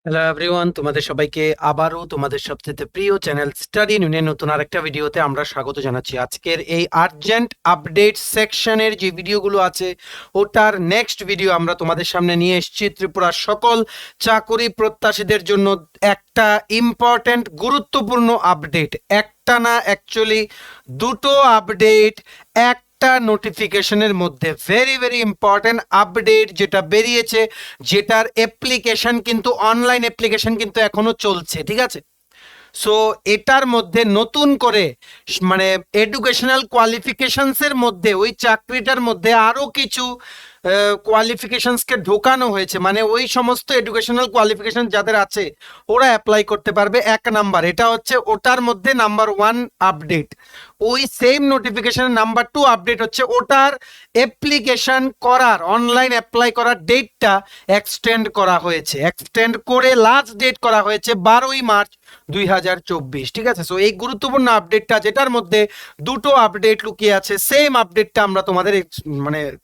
Hello everyone, তোমাদের সবাইকে আবারও তোমাদের সবচেয়ে প্রিয় চ্যানেল স্টাডি ইউনিয়নের নতুন আরেকটা ভিডিওতে আমরা স্বাগত জানাচ্ছি। আজকের এই আর্জেন্ট আপডেট সেকশনের যে ভিডিওগুলো আছে ওটার নেক্সট ভিডিও আমরা তোমাদের সামনে নিয়ে এসেছি। ত্রিপুরার সকল চাকরি প্রত্যাশীদের জন্য একটা ইম্পর্ট্যান্ট গুরুত্বপূর্ণ আপডেট, একটা না অ্যাকচুয়ালি দুটো আপডেট একটা নোটিফিকেশনের মধ্যে। ভেরি ভেরি ইম্পর্টেন্ট আপডেট যেটা বেরিয়েছে, যেটার অ্যাপ্লিকেশন কিন্তু অনলাইন অ্যাপ্লিকেশন কিন্তু এখনো চলছে, ঠিক আছে। সো এটার মধ্যে নতুন করে মানে এডুকেশনাল কোয়ালিফিকেশনসের মধ্যে ওই চাকরিটার মধ্যে আরও কিছু কোয়ালিফিকেশনসকে ঢোকানো হয়েছে, মানে ওই সমস্ত এডুকেশনাল কোয়ালিফিকেশন যাদের আছে ওরা অ্যাপ্লাই করতে পারবে। এক নাম্বার এটা হচ্ছে ওটার মধ্যে নাম্বার 1 আপডেট। ওই সেম নোটিফিকেশনের নাম্বার 2 আপডেট হচ্ছে ওটার অ্যাপ্লিকেশন করার অনলাইন অ্যাপ্লাই করার ডেটটা এক্সটেন্ড করা হয়েছে, এক্সটেন্ড করে লাস্ট ডেট করা হয়েছে 12ই মার্চ 2024, ঠিক আছে। সো এই গুরুত্বপূর্ণ আপডেটটা, যেটার মধ্যে দুটো আপডেট লুকিয়ে আছে, সেম আপডেটটা আমরা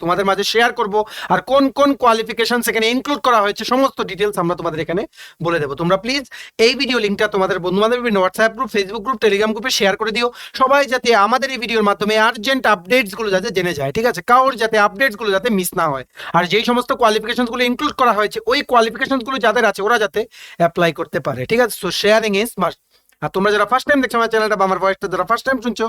তোমাদের মাঝে শেয়ার করব। আর কোন কোন কোয়ালিফিকেশন এখানে ইনক্লুড করা হয়েছে সমস্ত ডিটেলস আমরা তোমাদের এখানে বলে দেবো। তোমরা প্লিজ এই ভিডিও লিঙ্কটা তোমাদের বন্ধু-বান্ধব বিভিন্ন WhatsApp group, Facebook group, Telegram গ্রুপে শেয়ার করে দিও। সবাই যাতে আমাদের এই ভিডিওর মাধ্যমে আর্জেন্ট আপডেটস গুলো যাতে জেনে যায়, ঠিক আছে, কারোর যাতে আপডেটস গুলো যাতে মিস না হয়। আর যেই সমস্ত কোয়ালিফিকেশন গুলো ইনক্লুড করা হয়েছে ওই কোয়ালিফিকেশন গুলো যাদের আছে ওরা যাতে অ্যাপ্লাই করতে পারে, ঠিক আছে। So sharing is must. আর তোমরা যারা ফার্স্ট টাইম দেখছো আমার চ্যানেলটা বা আমার ভয়েসটা যারা ফার্স্ট টাইম শুনছো,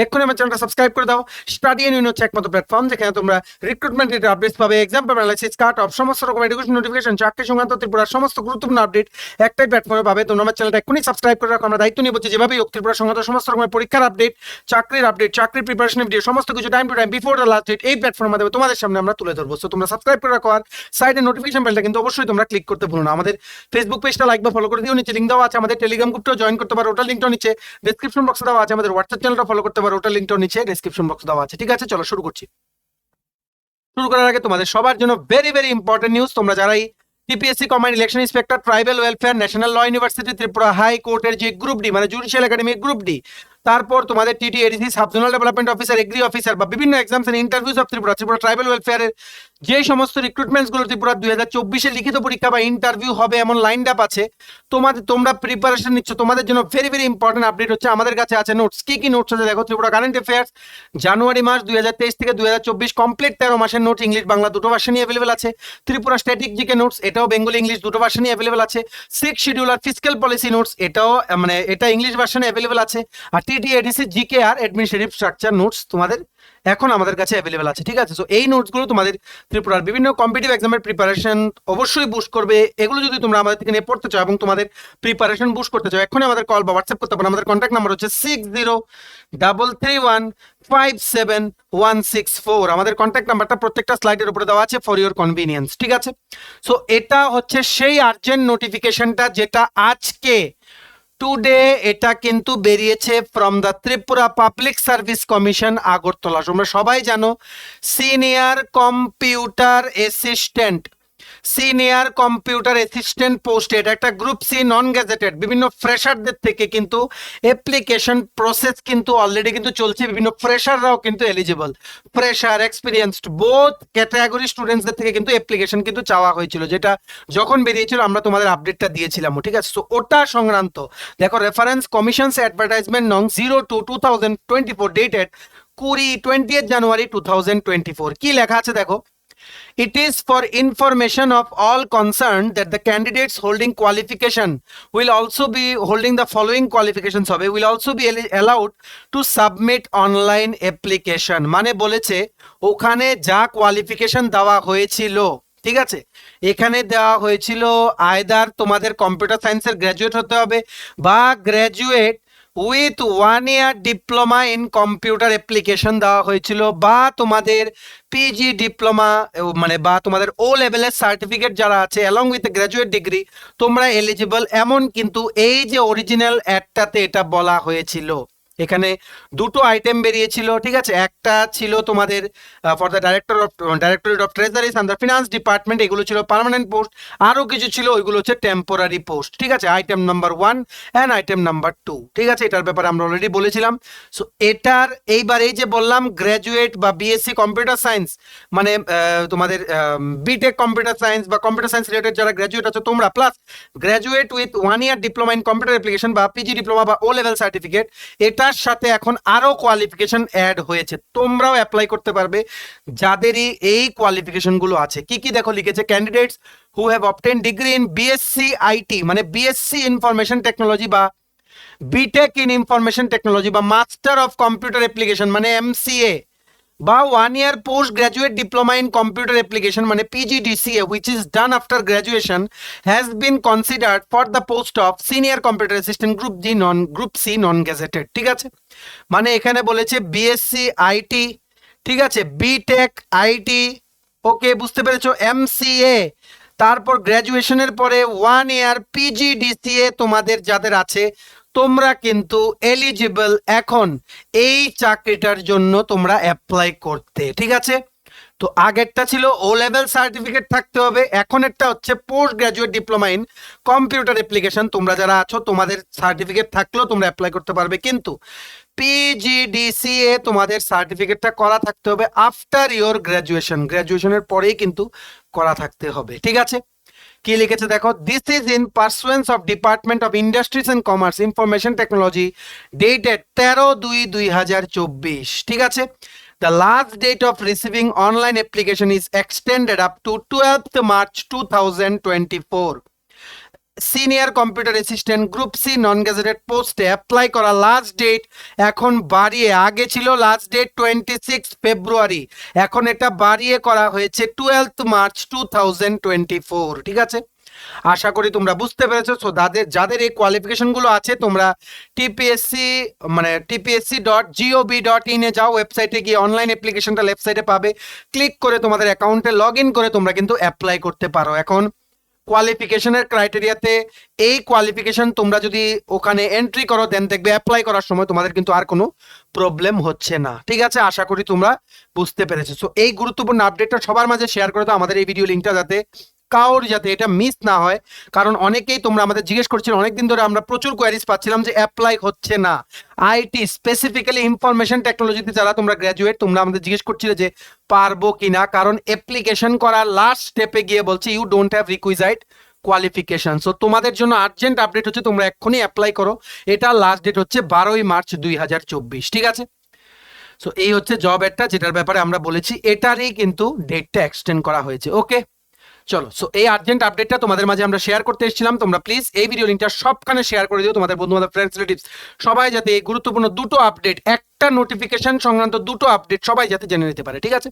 এক্ষুনি আমার চ্যানেলটা সাবস্ক্রাইব করে দাও। স্টাডি ইউনিয়ন হচ্ছে একমাত্র প্ল্যাটফর্ম যেখানে তোমরা রিক্রুটমেন্ট রিলেটেড আপডেটস পাবে, exam paper analysis, cut off, সমস্ত রকম এডুকেশন নোটিফিকেশন, চাকরি সংক্রান্ত ত্রিপুরার সমস্ত গুরুত্বপূর্ণ আপডেট একটাই প্ল্যাটফর্মে পাবে। তোমরা আমার চ্যানেলটা এক্ষুনি সাবস্ক্রাইব করে রাখো। আমরা দায়িত্ব নিয়ে বলছি যেভাবেই হোক ত্রিপুরা সংক্রান্ত সমস্ত রকমের পরীক্ষার আপডেট, চাকরির আপডেট, চাকরির প্রিপারেশনের ভিডিও সমস্ত কিছু time to time before the last date এই প্ল্যাটফর্মের মাধ্যমে তোমাদের সামনে আমরা তুলে ধরবো। সো তোমরা সাবস্ক্রাইব করে রাখো। আর সাইডে নোটিফিকেশন বেলটা কিন্তু অবশ্যই তোমরা ক্লিক করতে ভুলো না। আমাদের ফেসবুক পেজটা লাইক বা ফলো করে দিও, নিচে লিঙ্ক দেওয়া আছে। আমাদের টেলিগ্রাম গ্রুপটাও জয়েন করতে পারো, ওটার লিঙ্কটাও নিচে ডেসক্রিপশন বক্সে দেওয়া আছে। আমাদের হোয়াটসঅ্যাপ চ্যানেলটা ফলো করতে পারো, ওটার লিঙ্কটাও নিচে ডেসক্রিপশন বক্সে দেওয়া আছে, ঠিক আছে। চলো শুরু করছি। শুরু করার আগে তোমাদের সবার জন্য ভেরি ভেরি ইম্পর্টেন্ট নিউজ। তোমরা যারাই TPSC command election inspector, tribal welfare, national law university Tripura, high কোর্টের যে গ্রুপ ডি মানে জুডিশিয়াল একাডেমি গ্রুপ ডি, তারপর তোমাদের TT ADC, subzonal development officer, agri officer বা বিভিন্ন exams and interviews of Tripura, Tripura tribal ওয়েলফেয়ারের যে সমস্ত রিক্রুটমেন্টস গুলো ত্রিপুরা 2024 লিখিত পরীক্ষা বা ইন্টারভিউ হবে এমন লাইন আপ আছে, তোমরা প্রিপারেশন নিচ্ছ, তোমাদের জন্য ভেরি ভেরি ইম্পর্টেন্ট আপডেট হচ্ছে আমাদের কাছে আছে নোটস। কি কি নোটস আছে দেখো। ত্রিপুরা কারেন্ট অ্যাফেয়ার্স জানুয়ারি মাস 2023 থেকে 2024 কমপ্লিট 13 মাসের নোট, ইংলিশ বাংলা দুটো ভার্সনই অ্যাভেলেবল আছে। ত্রিপুরা স্ট্যাটিক জিকে নোটস, এটাও বেঙ্গলি ইংলিশ দুটো ভার্সনই অ্যাভেলেবল আছে। সিক্স শিডিউল আর ফিসক্যাল পলিসি নোটস, এটাও এটা ইংলিশ ভার্সনে অ্যাভেলেবল আছে। আর টিটি এডিসি জিকে আর অ্যাডমিনিস্ট্রেটিভ স্ট্রাকচার নোটস তোমাদের এখন আমাদের কাছে অ্যাভেলেবল আছে, ঠিক আছে। সো এই নোটসগুলো তোমাদের ত্রিপুরার বিভিন্ন কম্পিটিটিভ এক্সামের প্রিপারেশন অবশ্যই বুস্ট করবে। এগুলো যদি তোমরা আমাদের থেকে নিয়ে পড়তে চাও এবং তোমাদের প্রিপারেশন বুস্ট করতে চাও, এখনই আমাদের কল বা হোয়াটসঅ্যাপ করতে পারো। আমাদের কন্ট্যাক্ট নাম্বার হচ্ছে 6033157164। আমাদের কন্ট্যাক্ট নাম্বারটা প্রত্যেকটা স্লাইডের উপরে দেওয়া আছে ফর ইউর কনভিনিয়েন্স, ঠিক আছে। সো এটা হচ্ছে সেই আর্জেন্ট নোটিফিকেশনটা যেটা আজকে টুডে এটা কিন্তু বেরিয়েছে from the Tripura public service commission Agartala. তোমরা সবাই জানো senior computer assistant, senior computer assistant post, এটা একটা গ্রুপ সি নন গ্যাজেটেড। বিভিন্ন ফ্রেশারদের থেকে কিন্তু অ্যাপ্লিকেশন প্রসেস কিন্তু অলরেডি কিন্তু চলছে। বিভিন্ন ফ্রেশাররাও কিন্তু eligible, fresher experienced both category স্টুডেন্টসদের থেকে কিন্তু অ্যাপ্লিকেশন কিন্তু চাওয়া হয়েছিল, যেটা যখন বেরিয়েছিল আমরা তোমাদের আপডেটটা দিয়েছিলাম, ঠিক আছে। তো ওটা সংক্রান্ত দেখো রেফারেন্স কমিশনস অ্যাডভার্টাইজমেন্ট নং 02/2024 ডেটেড 20 জানুয়ারি 2024। কি লেখা আছে দেখো। It is for information of all concerned that the candidates holding qualification will also be holding the following qualifications হবে, will also be allowed to submit online application। মানে বলেছে ওখানে যা কোয়ালিফিকেশন দেওয়া হয়েছিল, ঠিক আছে, এখানে দেওয়া হয়েছিল আইদার তোমাদের কম্পিউটার সায়েন্সের গ্র্যাজুয়েট হতে হবে বা graduate with 1 year diploma in computer application দেওয়া হয়েছিল, বা তোমাদের পিজি ডিপ্লোমা বা তোমাদের ও লেভেলের সার্টিফিকেট যারা আছে অ্যালং উইথ গ্র্যাজুয়েট ডিগ্রি তোমরা এলিজিবল, এমন কিন্তু এই যে অরিজিনাল অ্যাডটাতে এটা বলা হয়েছিল, এখানে দুটো আইটেম বেরিয়েছিল, ঠিক আছে। একটা ছিল তোমাদের for the directorate of treasuries and the finance department, এগুলো ছিল পার্মানেন্ট পোস্ট। আরও কিছু ছিল, ওইগুলো হচ্ছে টেম্পোরারি পোস্ট, ঠিক আছে। Item number 1 and item number 2, ঠিক আছে। এটার ব্যাপারে আমরা অলরেডি বলেছিলাম। সো এটার এইবার এই যে বললাম গ্র্যাজুয়েট বা বিএসসি কম্পিউটার সায়েন্স, মানে তোমাদের বিটেক কম্পিউটার সায়েন্স বা কম্পিউটার সায়েন্স রিলেটেড যারা গ্র্যাজুয়েট আছে তোমরা, plus graduate with 1 year diploma in computer application বা পিজি ডিপ্লোমা বা ও লেভেল সার্টিফিকেট, এটার সাথে এখন আরো কোয়ালিফিকেশন অ্যাড হয়েছে। তোমরাও অ্যাপ্লাই করতে পারবে যাদেরই এই কোয়ালিফিকেশন গুলো আছে। কি কি দেখো লিখেছে, candidates who have obtain degree in BSc IT, মানে বিএসসি ইনফরমেশন টেকনোলজি বা বিটেক ইন ইনফরমেশন টেকনোলজি বা মাস্টার অফ কম্পিউটার অ্যাপ্লিকেশন মানে এমসিএ, বা 1 year post graduate diploma in computer application মানে PGDCA which is done after graduation has been considered for the post of senior computer assistant group C non gazetted, ঠিক আছে। মানে এখানে বলেছে BSc IT, ঠিক আছে, বিটেক আইটি, ওকে বুঝতে পেরেছো, এমসিএ, তারপর গ্র্যাজুয়েশনের পরে 1 ইয়ার পিজিডিসিএ তোমাদের যাদের আছে, তোমরা কিন্তু এলিজিবল এখন এই চাকরিটার জন্য তোমরা অ্যাপ্লাই করতে, ঠিক আছে। তো আগেরটা ছিল ও লেভেল সার্টিফিকেট থাকতে হবে, এখন একটা হচ্ছে post graduate diploma in computer application. তোমরা যারা আছো তোমাদের সার্টিফিকেট থাকলেও তোমরা অ্যাপ্লাই করতে পারবে, কিন্তু পিজিডিসিএ তোমাদের সার্টিফিকেটটা করা থাকতে হবে আফটার ইওর গ্র্যাজুয়েশন, গ্র্যাজুয়েশনের পরেই কিন্তু করা থাকতে হবে, ঠিক আছে। কি লিখেছে দেখো, this is in pursuance of department of industries and commerce information technology dated 13/2/2024, ঠিক আছে। The last date of receiving online application is extended up to 12th March 2024. Senior computer assistant group C non gazetted পোস্টে apply করা last date এখন বাড়িয়ে, আগে ছিল last date 26 ফেব্রুয়ারি, এখন এটা বাড়িয়ে করা হয়েছে 12th মার্চ 2024, ঠিক আছে। আশা করি তোমরা বুঝতে পেরেছো। সো যাদের এই কোয়ালিফিকেশনগুলো আছে তোমরা টিপিএসসি মানে tpsc.gov.in এ যাও, ওয়েবসাইটে গিয়ে অনলাইন অ্যাপ্লিকেশনটা লেফট সাইডে পাবে, ক্লিক করে তোমাদের অ্যাকাউন্টে লগ ইন করে তোমরা কিন্তু অ্যাপ্লাই করতে পারো। এখন কোয়ালিফিকেশনের ক্রাইটেরিয়াতে এই কোয়ালিফিকেশন তোমরা যদি ওখানে এন্ট্রি করো দেন দেখবে অ্যাপ্লাই করার সময় তোমাদের কিন্তু আর কোনো প্রবলেম হচ্ছে না, ঠিক আছে। আশা করি তোমরা বুঝতে পেরেছো। সো এই গুরুত্বপূর্ণ আপডেটটা সবার মাঝে শেয়ার করে দাও, আমাদের এই ভিডিও লিঙ্কটা যাতে কাউর যাতে এটা মিস না হয়। কারণ অনেকেই তোমরা আমাদের জিজ্ঞেস করছিল, অনেকদিন ধরে আমরা প্রচুর কোয়ারিজ পাচ্ছিলাম যে অ্যাপ্লাই হচ্ছে না। আইটি স্পেসিফিক্যালি ইনফরমেশন টেকনোলজিতে যারা তোমরা গ্র্যাজুয়েট, তোমরা আমাদের জিজ্ঞেস করছিলে যে পারবো কিনা, কারণ অ্যাপ্লিকেশন করার লাস্ট স্টেপে গিয়ে বলছে you don't have requisite qualification. So তোমাদের জন্য আর্জেন্ট আপডেট হচ্ছে তোমরা এক্ষুনি অ্যাপ্লাই করো। এটা লাস্ট ডেট হচ্ছে 12ই মার্চ 2024, ঠিক আছে। সো এই হচ্ছে জব অ্যাডটা যেটার ব্যাপারে আমরা বলেছি, এটারই কিন্তু ডেটটা এক্সটেন্ড করা হয়েছে, ওকে। চলো, সো এই আর্জেন্ট আপডেটটা তোমাদের মাঝে আমরা শেয়ার করতে এসেছিলাম। তোমরা প্লিজ এই ভিডিও লিঙ্কটা সবখানে শেয়ার করে দিও তোমাদের বন্ধু বান্ধব ফ্রেন্ডস রিলেটিভস সবাই যাতে এই গুরুত্বপূর্ণ দুটো আপডেট, একটা নোটিফিকেশন সংক্রান্ত দুটো আপডেট সবাই যাতে জেনে নিতে পারে, ঠিক আছে।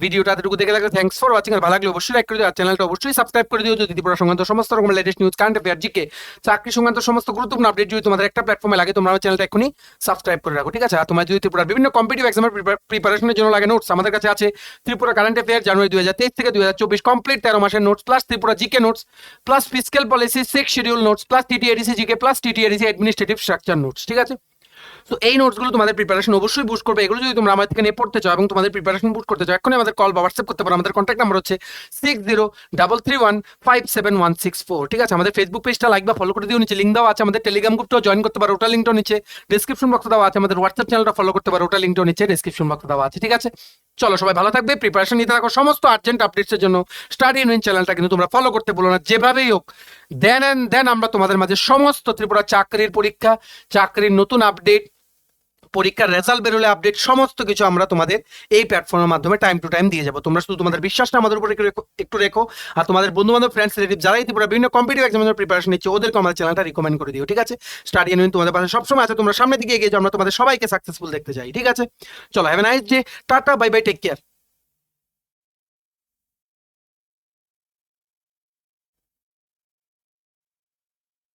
ভিডিওটা এতটুকু দেখে লাগলে থ্যাঙ্কস ফর ওয়াচিং। আর ভালো লাগলে অবশ্যই লাইক করে দিও, আর চ্যানেলটা অবশ্যই সাবস্ক্রাইব করে দিও যদি ত্রিপুরা সংক্রান্ত সমস্ত রকম latest news, current affair, GK, চাকরি সংক্রান্ত সমস্ত গুরুত্বপূর্ণ আপডেট যদি তোমাদের একটা প্ল্যাটফর্মে লাগে তোমরা আমার চ্যানেলটা এখনই সাবস্ক্রাইব করে রাখো, ঠিক আছে। আর তোমার যদি ত্রিপুরার বিভিন্ন কম্পিটিটিভ এক্সামের প্রিপারেশনের জন্য লাগে নোটস, আমাদের কাছে আছে ত্রিপুরা কারেন্ট অ্যাফেয়ার জানুয়ারি 2023 থেকে 2024 কমপ্লিট 13 মাসের notes, plus Tripura GK notes, plus fiscal policy 6 schedule notes, plus TTADC GK, plus TTADC administrative structure notes, ঠিক আছে। তো এই নোটসগুলো তোমাদের প্রিপারেশন অবশ্যই বুস্ট করবে। এগুলো যদি তোমরা আমাদের থেকে নিয়ে পড়তে চাও এবং তোমাদের প্রিপারেশন বুস্ট করতে চাও, এখনই আমাদের কল বা হোয়াটসঅ্যাপ করতে পারো। আমাদের কন্ট্যাক্ট নাম্বার হচ্ছে 6033157164, ঠিক আছে। আমাদের ফেসবুক পেজটা লাইক বা ফলো করে দিও, নিচে লিঙ্ক দেওয়া আছে। আমাদের টেলিগ্রাম গ্রুপটাও জয়েন করতে পারো, ওটা লিঙ্কটাও নিচে ডেসক্রিপশন বক্সে দেওয়া আছে। আমাদের হোয়াটসঅ্যাপ চ্যানেলটা ফলো করতে পারো, ওটা লিঙ্কটাও নিচে ডেসক্রিপশন বক্সে দেওয়া আছে, ঠিক আছে। চলো, সবাই ভালো থাকবে, প্রিপারেশন নিতে থাকো। সমস্ত আর্জেন্ট আপডেটসের জন্য স্টাডি ইন চ্যানেলটা কিন্তু তোমরা ফলো করতে বলো না, যেভাবেই হোক। দেন আমরা তোমাদের মাঝে সমস্ত ত্রিপুরা চাকরির পরীক্ষা, চাকরির নতুন আপডেট, পরীক্ষার রেজাল্ট বেরোলে আপডেট, সমস্ত কিছু আমরা তোমাদের এই প্ল্যাটফর্মের মাধ্যমে টাইম টু টাইম দিয়ে যাবো। তোমরা শুধু তোমাদের বিশ্বাসটা আমাদের উপর একটু রেখো, আর তোমাদের বন্ধু বান্ধব ফ্রেন্ডস রিলেটিভ যারা ত্রিপুরা বিভিন্ন কম্পিটিটিভ এক্সামের প্রিপারেশন নিচ্ছে ওদেরকে আমাদের চ্যানেলটা রিকমেন্ড করে দিও, ঠিক আছে। স্টাডি ইন তোমাদের পাশে সবসময় আছে, তোমরা সামনের দিকে এগিয়ে যাও, আমরা তোমাদের সবাইকে সাকসেসফুল দেখতে চাই, ঠিক আছে। চলো, have a nice day, tata, bye bye, take care.